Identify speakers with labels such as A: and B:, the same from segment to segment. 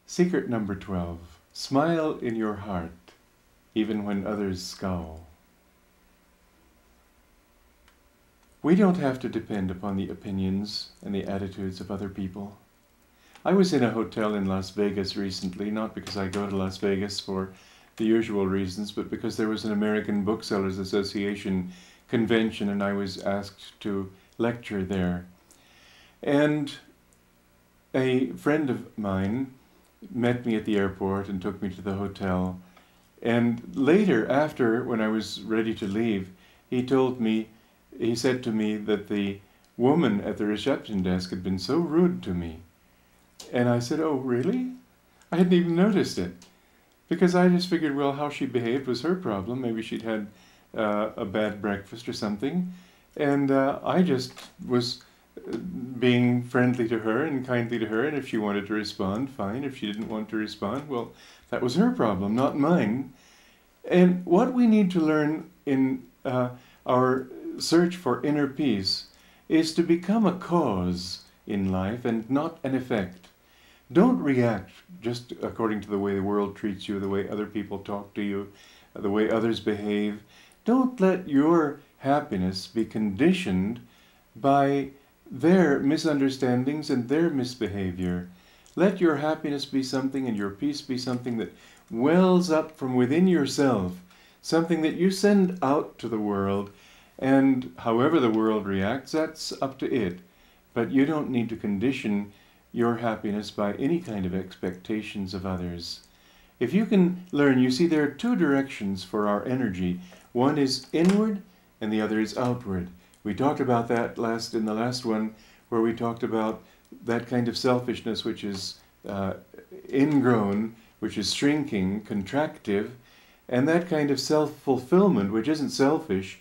A: Secret number 12. Smile in your heart, even when others scowl. We don't have to depend upon the opinions and the attitudes of other people. I was in a hotel in Las Vegas recently, not because I go to Las Vegas for the usual reasons, but because there was an American Booksellers Association convention and I was asked to lecture there. And a friend of mine met me at the airport and took me to the hotel. And later, after, when I was ready to leave, he said to me that the woman at the reception desk had been so rude to me. And I said, "Oh, really?" I hadn't even noticed it. Because I just figured, well, how she behaved was her problem. Maybe she'd had a bad breakfast or something. And I just was being friendly to her and kindly to her. And if she wanted to respond, fine. If she didn't want to respond, well, that was her problem, not mine. And what we need to learn in our search for inner peace is to become a cause in life and not an effect. Don't react just according to the way the world treats you, the way other people talk to you, the way others behave. Don't let your happiness be conditioned by their misunderstandings and their misbehavior. Let your happiness be something and your peace be something that wells up from within yourself, something that you send out to the world, and however the world reacts, that's up to it. But you don't need to condition your happiness by any kind of expectations of others. If you can learn, you see there are two directions for our energy. One is inward and the other is outward. We talked about that in the last one, where we talked about that kind of selfishness which is ingrown, which is shrinking, contractive, and that kind of self-fulfillment which isn't selfish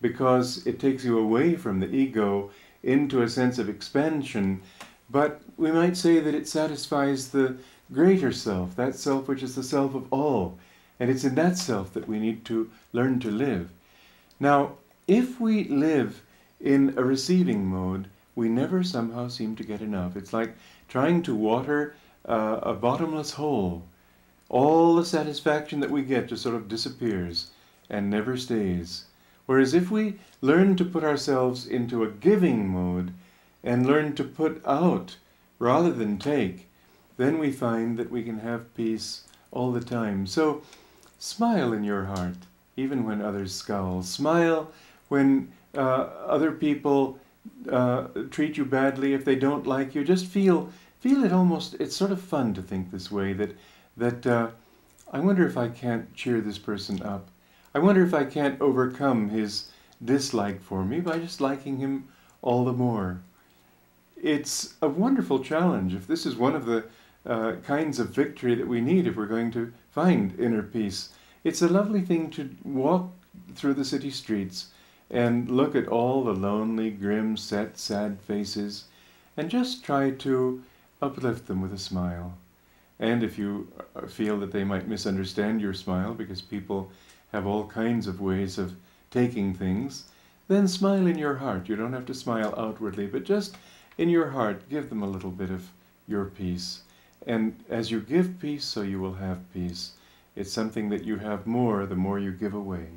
A: because it takes you away from the ego into a sense of expansion, but we might say that it satisfies the greater self, that self which is the self of all, and it's in that self that we need to learn to live. Now, if we live in a receiving mode, we never somehow seem to get enough. It's like trying to water a bottomless hole. All the satisfaction that we get just sort of disappears and never stays. Whereas if we learn to put ourselves into a giving mode and learn to put out rather than take, then we find that we can have peace all the time. So smile in your heart, even when others scowl. Smile when other people treat you badly, if they don't like you. Just feel it almost, it's sort of fun to think this way, that I wonder if I can't cheer this person up. I wonder if I can't overcome his dislike for me by just liking him all the more. It's a wonderful challenge. If this is one of the kinds of victory that we need if we're going to find inner peace, it's a lovely thing to walk through the city streets and look at all the lonely, grim, set, sad faces and just try to uplift them with a smile. And if you feel that they might misunderstand your smile, because people have all kinds of ways of taking things, then smile in your heart. You don't have to smile outwardly, but just in your heart, give them a little bit of your peace. And as you give peace, so you will have peace. It's something that you have more the more you give away.